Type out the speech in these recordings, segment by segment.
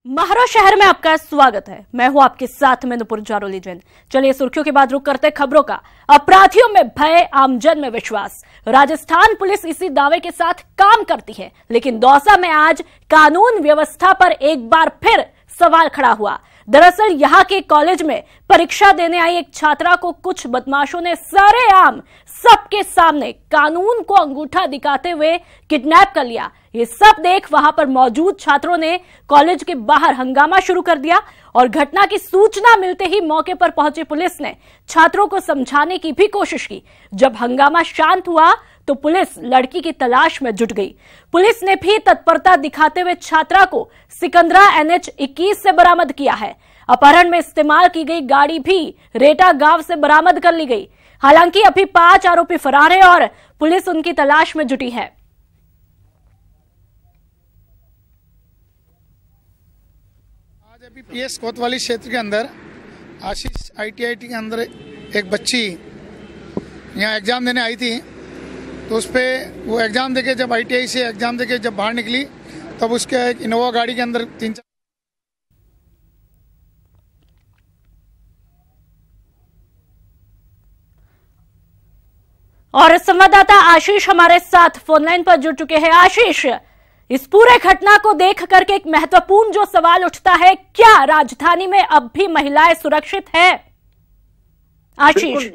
महाराष्ट्र शहर में आपका स्वागत है। मैं हूं आपके साथ में नुपुर जारोली जैन। चलिए सुर्खियों के बाद रुक करते खबरों का। अपराधियों में भय, आमजन में विश्वास। राजस्थान पुलिस इसी दावे के साथ काम करती है, लेकिन दौसा में आज कानून व्यवस्था पर एक बार फिर सवाल खड़ा हुआ। दरअसल यहां के कॉलेज में परीक्षा देने आई एक छात्रा को कुछ बदमाशों ने सरेआम सबके सामने कानून को अंगूठा दिखाते हुए किडनैप कर लिया। ये सब देख वहां पर मौजूद छात्रों ने कॉलेज के बाहर हंगामा शुरू कर दिया और घटना की सूचना मिलते ही मौके पर पहुंची पुलिस ने छात्रों को समझाने की भी कोशिश की। जब हंगामा शांत हुआ तो पुलिस लड़की की तलाश में जुट गई। पुलिस ने भी तत्परता दिखाते हुए छात्रा को सिकंदरा NH 21 से बरामद किया है। अपहरण में इस्तेमाल की गई गाड़ी भी रेटा गांव से बरामद कर ली गई। हालांकि अभी 5 आरोपी फरार हैं और पुलिस उनकी तलाश में जुटी है। आज अभी PS कोतवाली क्षेत्र के अंदर आशीष ITIT के अंदर एक बच्ची यहाँ एग्जाम देने आई थी, तो उस पर वो एग्जाम देके जब ITI से एग्जाम देके जब बाहर निकली तब उसके एक इनोवा गाड़ी के अंदर 3-4 और संवाददाता आशीष हमारे साथ फोनलाइन पर जुड़ चुके हैं। आशीष, इस पूरे घटना को देख करके एक महत्वपूर्ण जो सवाल उठता है, क्या राजधानी में अब भी महिलाएं सुरक्षित है? आशीष,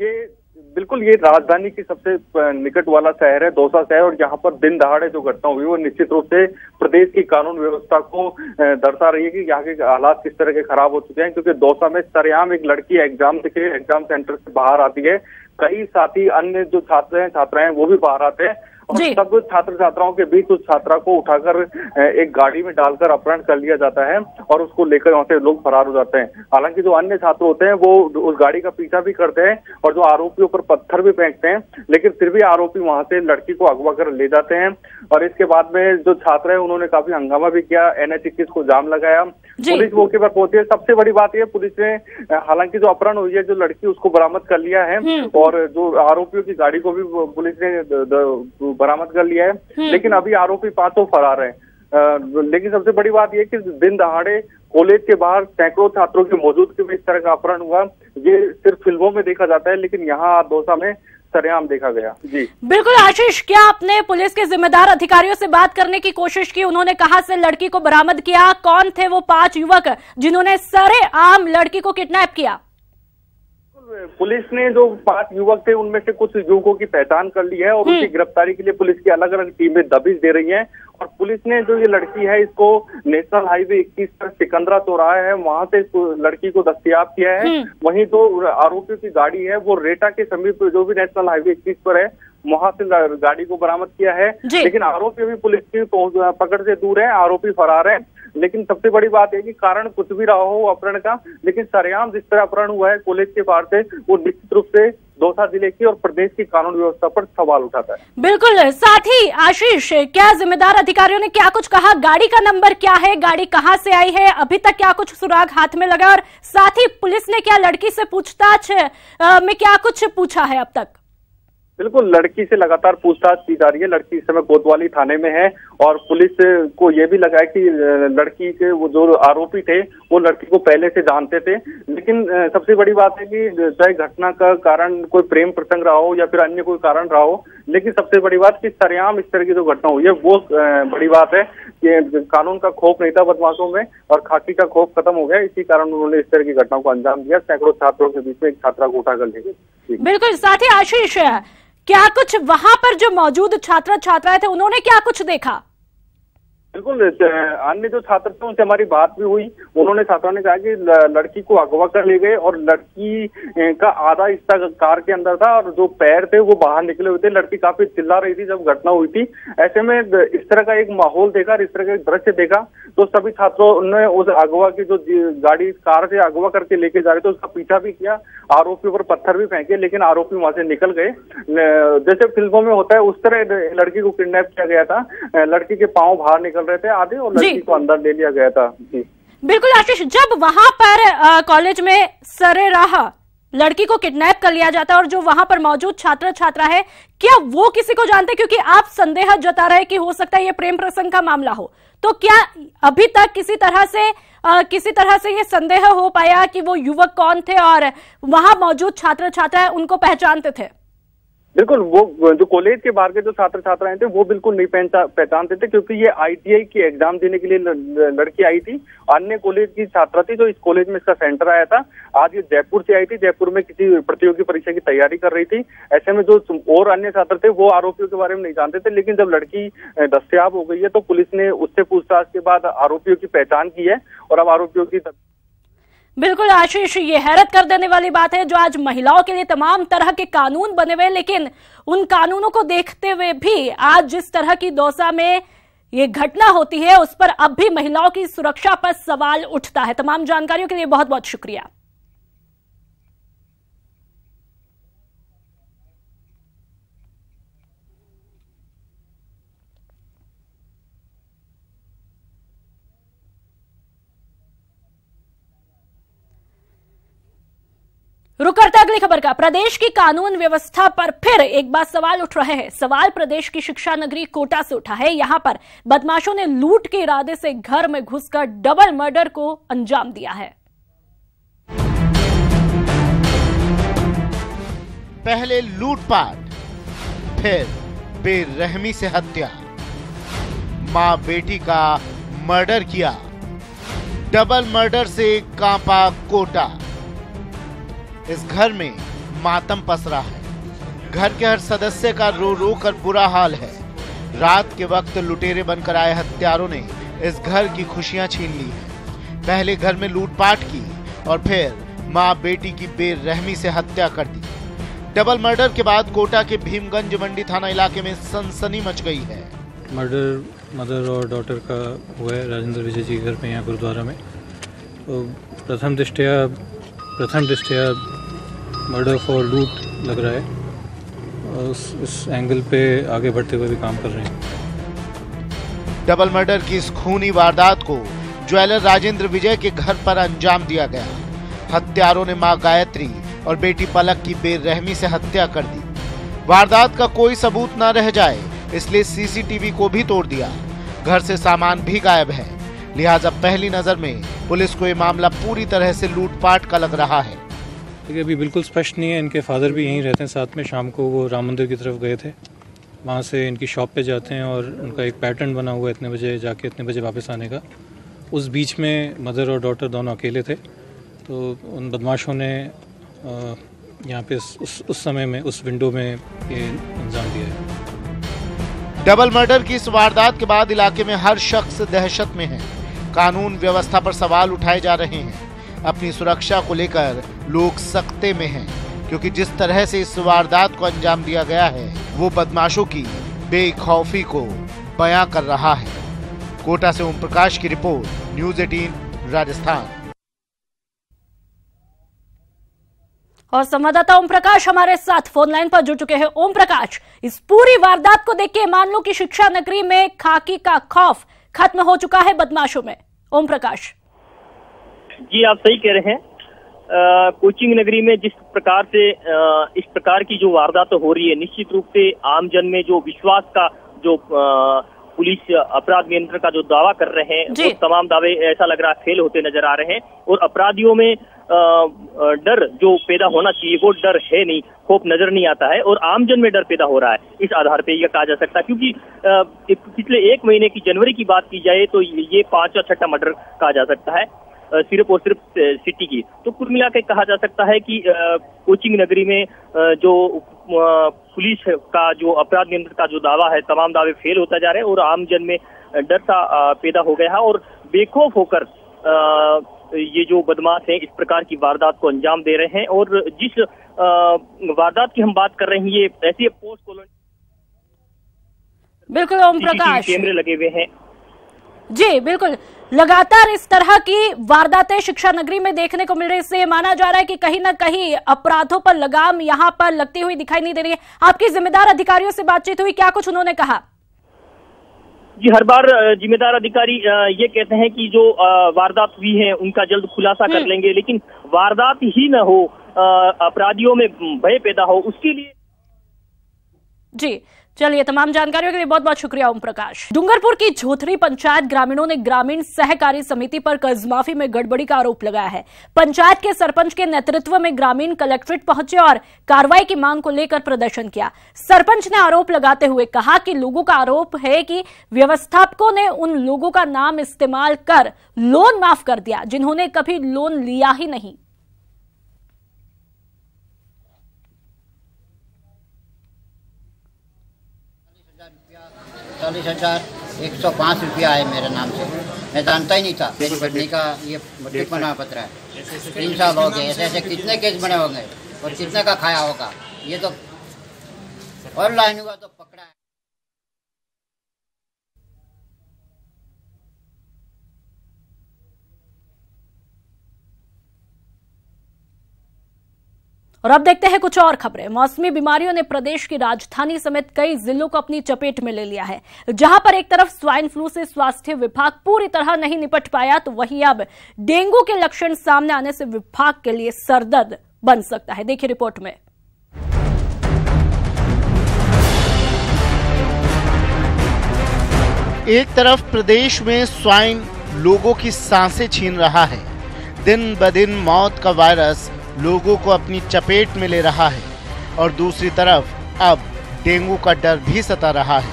बिल्कुल ये राजधानी की सबसे निकट वाला शहर है दौसा शहर, और यहाँ पर दिन दहाड़े जो घटना हुई वो निश्चित रूप से प्रदेश की कानून व्यवस्था को दर्शा रही है कि यहाँ के हालात किस तरह के खराब हो चुके हैं। क्योंकि दौसा में सरेआम एक लड़की एग्जाम सेंटर से बाहर आती है, कई साथी अन्य जो छात्र हैं छात्राएं हैं वो भी बाहर आते हैं और सब छात्र छात्राओं के बीच उस छात्रा को उठाकर एक गाड़ी में डालकर अपहरण कर लिया जाता है और उसको लेकर वहां से लोग फरार हो जाते हैं। हालांकि जो अन्य छात्र होते हैं वो उस गाड़ी का पीछा भी करते हैं और जो आरोपियों पर पत्थर भी फेंकते हैं, लेकिन फिर भी आरोपी वहां से लड़की को अगवा कर ले जाते हैं। और इसके बाद में जो छात्र है उन्होंने काफी हंगामा भी किया, NH 21 को जाम लगाया, पुलिस मौके पर पहुंची है। सबसे बड़ी बात यह, पुलिस ने हालांकि जो अपहरण हुई है जो लड़की उसको बरामद कर लिया है और जो आरोपियों की गाड़ी को भी पुलिस ने बरामद कर लिया है, लेकिन अभी आरोपी 5 फरार हैं। लेकिन सबसे बड़ी बात यह कि दिन दहाड़े कॉलेज के बाहर सैकड़ों छात्रों की मौजूदगी में इस तरह का अपहरण हुआ, ये सिर्फ फिल्मों में देखा जाता है, लेकिन यहाँ दौसा में सरेआम देखा गया। जी बिल्कुल आशीष, क्या आपने पुलिस के जिम्मेदार अधिकारियों से बात करने की कोशिश की? उन्होंने कहां से लड़की को बरामद किया? कौन थे वो 5 युवक जिन्होंने सरेआम लड़की को किडनैप किया? पुलिस ने जो 5 युवक थे उनमें से कुछ युवकों की पहचान कर ली है और उनकी गिरफ्तारी के लिए पुलिस की अलग अलग टीमें दबिश दे रही हैं। और पुलिस ने जो ये लड़की है इसको नेशनल हाईवे 21 पर सिकंदरा चौराहा है वहां से लड़की को दस्तयाब किया है। वहीं जो आरोपियों की गाड़ी है वो रेटा के समीप जो भी नेशनल हाईवे 21 पर है वहां से गाड़ी को बरामद किया है, लेकिन आरोपी अभी पुलिस की पकड़ से दूर है, आरोपी फरार है। लेकिन सबसे बड़ी बात है कि कारण कुछ भी रहा हो अपहरण का, लेकिन सरेआम जिस तरह अपहरण हुआ है कॉलेज के बाहर से, वो निश्चित रूप से दौसा जिले की और प्रदेश की कानून व्यवस्था पर सवाल उठाता है। बिल्कुल। साथ ही आशीष, क्या जिम्मेदार अधिकारियों ने क्या कुछ कहा? गाड़ी का नंबर क्या है? गाड़ी कहां से आई है? अभी तक क्या कुछ सुराग हाथ में लगा? और साथ ही पुलिस ने क्या लड़की से पूछताछ में क्या कुछ पूछा है अब तक? बिल्कुल, लड़की से लगातार पूछताछ की जा रही है। लड़की इस समय कोतवाली थाने में है और पुलिस को ये भी लगा है कि लड़की के वो जो आरोपी थे वो लड़की को पहले से जानते थे। लेकिन सबसे बड़ी बात है कि चाहे घटना का कारण कोई प्रेम प्रसंग रहा हो या फिर अन्य कोई कारण रहा हो, लेकिन सबसे बड़ी बात कि सरेआम इस तरह की जो घटना हुई है वो बड़ी बात है कि कानून का खौफ नहीं था बदमाशों में और खाकी का खौफ खत्म हो गया। इसी कारण उन्होंने इस तरह की घटना को अंजाम दिया। सैकड़ों छात्रों के बीच में एक छात्रा को उठाकर ले गए। बिल्कुल। साथ ही आशीष, क्या कुछ वहां पर जो मौजूद छात्र छात्राएं थे उन्होंने क्या कुछ देखा? बिल्कुल, अन्य जो छात्र थे उनसे हमारी बात भी हुई। उन्होंने छात्रों ने कहा कि लड़की को अगवा कर ले गए और लड़की का आधा हिस्सा कार के अंदर था और जो पैर थे वो बाहर निकले हुए थे। लड़की काफी चिल्ला रही थी जब घटना हुई थी। ऐसे में इस तरह का एक माहौल देखा, इस तरह का एक दृश्य देखा तो सभी छात्रों ने उस अगवा की जो गाड़ी कार से अगवा करके लेके जा रहे थे उसका पीछा भी किया, आरोपी पर पत्थर भी फेंके, लेकिन आरोपी वहां से निकल गए। जैसे फिल्मों में होता है उस तरह लड़की को किडनैप किया गया था। लड़की के पांव बाहर निकल रहे थे आधे और लड़की को अंदर ले लिया गया था। जी बिल्कुल आशीष, जब वहां पर कॉलेज में सरेराह लड़की को किडनैप कर लिया जाता है और जो वहां पर मौजूद छात्र छात्रा है, क्या वो किसी को जानते? क्योंकि आप संदेह जता रहे कि हो सकता है ये प्रेम प्रसंग का मामला हो, तो क्या अभी तक किसी तरह से ये संदेह हो पाया कि वो युवक कौन थे और वहां मौजूद छात्र छात्राएं उनको पहचानते थे? बिल्कुल, वो जो कॉलेज के बाहर के जो छात्र छात्राएं थे वो बिल्कुल नहीं पहचानते थे, क्योंकि ये ITI की एग्जाम देने के लिए लड़की आई थी। अन्य कॉलेज की छात्रा थी जो इस कॉलेज में इसका सेंटर आया था। आज ये जयपुर से आई थी, जयपुर में किसी प्रतियोगी परीक्षा की तैयारी कर रही थी। ऐसे में जो और अन्य छात्र थे वो आरोपियों के बारे में नहीं जानते थे, लेकिन जब लड़की दस्तयाब हो गई है तो पुलिस ने उससे पूछताछ के बाद आरोपियों की पहचान की है और अब आरोपियों की बिल्कुल आशीष, ये हैरत कर देने वाली बात है जो आज महिलाओं के लिए तमाम तरह के कानून बने हुए, लेकिन उन कानूनों को देखते हुए भी आज जिस तरह की दौसा में ये घटना होती है उस पर अब भी महिलाओं की सुरक्षा पर सवाल उठता है। तमाम जानकारियों के लिए बहुत बहुत शुक्रिया। रुक करते अगली खबर का। प्रदेश की कानून व्यवस्था पर फिर एक बार सवाल उठ रहे हैं। सवाल प्रदेश की शिक्षा नगरी कोटा से उठा है। यहां पर बदमाशों ने लूट के इरादे से घर में घुसकर डबल मर्डर को अंजाम दिया है। पहले लूटपाट, फिर बेरहमी से हत्या, मां बेटी का मर्डर किया। डबल मर्डर से कांपा कोटा। इस घर में मातम पसरा है। घर के हर सदस्य का रो रो कर बुरा हाल है। रात के वक्त लुटेरे बनकर आए हत्यारों ने इस घर की खुशियां छीन ली हैं। पहले घर में लूटपाट की और फिर मां बेटी की बेरहमी से हत्या कर दी। डबल मर्डर के बाद कोटा के भीमगंज मंडी थाना इलाके में सनसनी मच गई है। मर्डर मदर और डॉटर का हुआ है राजेंद्र विजय जी घर पे यहाँ गुरुद्वारा में। तो प्रथम दृष्टया मर्डर फॉर लूट लग रहा है। इस एंगल पे आगे बढ़ते हुए भी काम कर रहे हैं। डबल मर्डर की इस खूनी वारदात को ज्वेलर राजेंद्र विजय के घर पर अंजाम दिया गया। हत्यारों ने मां गायत्री और बेटी पलक की बेरहमी से हत्या कर दी। वारदात का कोई सबूत न रह जाए इसलिए CCTV को भी तोड़ दिया। घर से सामान भी गायब है, लिहाजा पहली नजर में पुलिस को ये मामला पूरी तरह से लूटपाट का लग रहा है। देखिए अभी बिल्कुल स्पष्ट नहीं है। इनके फादर भी यहीं रहते हैं साथ में। शाम को वो राम मंदिर की तरफ गए थे, वहाँ से इनकी शॉप पे जाते हैं और उनका एक पैटर्न बना हुआ है इतने बजे जाके इतने बजे वापस आने का। उस बीच में मदर और डॉटर दोनों अकेले थे, तो उन बदमाशों ने यहाँ पे उस समय में उस विंडो में ये अंजाम दिया है। डबल मर्डर की इस वारदात के बाद इलाके में हर शख्स दहशत में है। कानून व्यवस्था पर सवाल उठाए जा रहे हैं। अपनी सुरक्षा को लेकर लोग सकते में हैं, क्योंकि जिस तरह से इस वारदात को अंजाम दिया गया है वो बदमाशों की बेखौफी को बयां कर रहा है। कोटा से ओम प्रकाश की रिपोर्ट, न्यूज़ 18 राजस्थान। और संवाददाता ओम प्रकाश हमारे साथ फोन लाइन पर जुड़ चुके हैं। ओम प्रकाश, इस पूरी वारदात को देख के मान लो कि शिक्षा नगरी में खाकी का खौफ खत्म हो चुका है बदमाशों में। ओम प्रकाश जी, आप सही कह रहे हैं। कोचिंग नगरी में जिस प्रकार से इस प्रकार की जो वारदात हो रही है, निश्चित रूप से आमजन में जो विश्वास का जो पुलिस अपराध नियंत्रण का जो दावा कर रहे हैं वो तमाम दावे ऐसा लग रहा है फेल होते नजर आ रहे हैं। और अपराधियों में डर जो पैदा होना चाहिए वो डर है नहीं, खौफ नजर नहीं आता है और आमजन में डर पैदा हो रहा है। इस आधार पे यह कहा जा सकता है, क्योंकि पिछले एक महीने की जनवरी की बात की जाए तो ये 5 या 6 मर्डर कहा जा सकता है सिर्फ और सिर्फ सिटी की। तो कुल मिला के कहा जा सकता है कि कोचिंग नगरी में जो पुलिस का जो अपराध नियंत्रण का जो दावा है, तमाम दावे फेल होता जा रहे हैं और आमजन में डर सा पैदा हो गया है और बेखौफ होकर ये जो बदमाश हैं इस प्रकार की वारदात को अंजाम दे रहे हैं। और जिस वारदात की हम बात कर रहे हैं ये ऐसी पोस्ट कॉलोनी, बिल्कुल ओम प्रकाश, कैमरे लगे हुए हैं। जी बिल्कुल, लगातार इस तरह की वारदातें शिक्षा नगरी में देखने को मिल रही है। इससे माना जा रहा है कि कहीं ना कहीं अपराधों पर लगाम यहां पर लगती हुई दिखाई नहीं दे रही है। आपकी जिम्मेदार अधिकारियों से बातचीत हुई, क्या कुछ उन्होंने कहा? जी, हर बार जिम्मेदार अधिकारी ये कहते हैं कि जो वारदात हुई है उनका जल्द खुलासा कर लेंगे, लेकिन वारदात ही न हो, अपराधियों में भय पैदा हो, उसके लिए। जी, चलिए, तमाम जानकारियों के लिए बहुत बहुत शुक्रिया ओम प्रकाश। डूंगरपुर की झोथरी पंचायत ग्रामीणों ने ग्रामीण सहकारी समिति पर कर्ज माफी में गड़बड़ी का आरोप लगाया है। पंचायत के सरपंच के नेतृत्व में ग्रामीण कलेक्ट्रेट पहुंचे और कार्रवाई की मांग को लेकर प्रदर्शन किया। सरपंच ने आरोप लगाते हुए कहा कि लोगों का आरोप है कि व्यवस्थापकों ने उन लोगों का नाम इस्तेमाल कर लोन माफ कर दिया जिन्होंने कभी लोन लिया ही नहीं। 40,105 रुपया है मेरे नाम से। मैं जानता ही नहीं था मेरी पत्नी का ये प्रमाण पत्र है। 3 साल हो गए। ऐसे ऐसे कितने केस बने होंगे और कितने का खाया होगा। ये तो ऑनलाइन हुआ तो पकड़ा है। और अब देखते हैं कुछ और खबरें। मौसमी बीमारियों ने प्रदेश की राजधानी समेत कई जिलों को अपनी चपेट में ले लिया है। जहां पर एक तरफ स्वाइन फ्लू से स्वास्थ्य विभाग पूरी तरह नहीं निपट पाया, तो वहीं अब डेंगू के लक्षण सामने आने से विभाग के लिए सरदर्द बन सकता है। देखिए रिपोर्ट में। एक तरफ प्रदेश में स्वाइन लोगों की सांसें छीन रहा है। दिन ब दिन मौत का वायरस लोगों को अपनी चपेट में ले रहा है और दूसरी तरफ अब डेंगू का डर भी सता रहा है।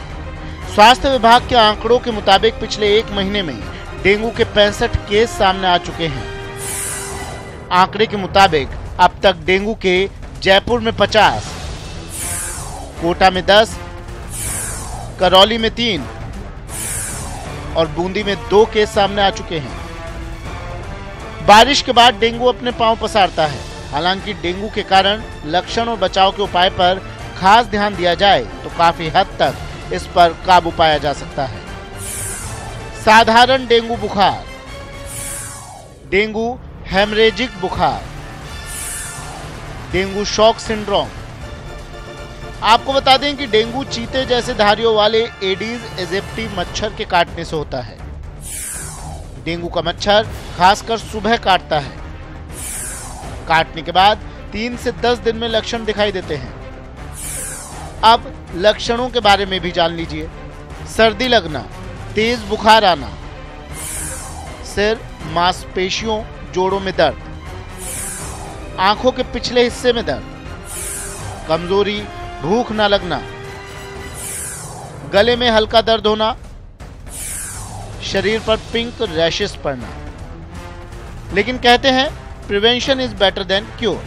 स्वास्थ्य विभाग के आंकड़ों के मुताबिक पिछले 1 महीने में डेंगू के 65 केस सामने आ चुके हैं। आंकड़े के मुताबिक अब तक डेंगू के जयपुर में 50, कोटा में 10, करौली में 3 और बूंदी में 2 केस सामने आ चुके हैं। बारिश के बाद डेंगू अपने पांव पसारता है। हालांकि डेंगू के कारण लक्षण और बचाव के उपाय पर खास ध्यान दिया जाए तो काफी हद तक इस पर काबू पाया जा सकता है। साधारण डेंगू बुखार, डेंगू हेमरेजिक बुखार, डेंगू शॉक सिंड्रोम। आपको बता दें कि डेंगू चीते जैसे धारियों वाले एडीज एजिप्टी मच्छर के काटने से होता है। डेंगू का मच्छर खासकर सुबह काटता है। काटने के बाद 3 से 10 दिन में लक्षण दिखाई देते हैं। अब लक्षणों के बारे में भी जान लीजिए। सर्दी लगना, तेज बुखार आना, सिर, मांसपेशियों, जोड़ों में दर्द, आंखों के पिछले हिस्से में दर्द, कमजोरी, भूख न लगना, गले में हल्का दर्द होना, शरीर पर पिंक रैशेस पड़ना। लेकिन कहते हैं prevention is better than cure,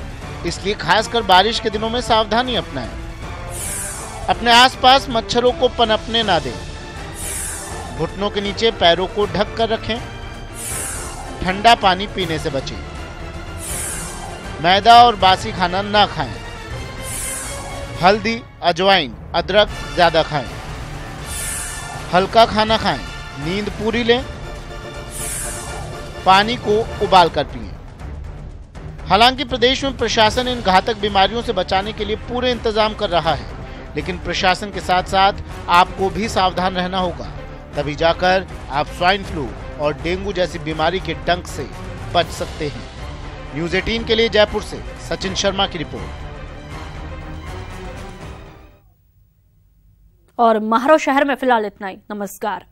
इसलिए खासकर बारिश के दिनों में सावधानी अपनाएं। अपने आसपास मच्छरों को पनपने ना दें। घुटनों के नीचे पैरों को ढक कर रखें। ठंडा पानी पीने से बचें। मैदा और बासी खाना ना खाएं। हल्दी, अजवाइन, अदरक ज्यादा खाएं। हल्का खाना खाएं। नींद पूरी लें। पानी को उबाल कर पिएं। हालांकि प्रदेश में प्रशासन इन घातक बीमारियों से बचाने के लिए पूरे इंतजाम कर रहा है, लेकिन प्रशासन के साथ साथ आपको भी सावधान रहना होगा, तभी जाकर आप स्वाइन फ्लू और डेंगू जैसी बीमारी के डंक से बच सकते हैं। न्यूज़ 18 के लिए जयपुर से सचिन शर्मा की रिपोर्ट। और महाराव शहर में फिलहाल इतना ही। नमस्कार।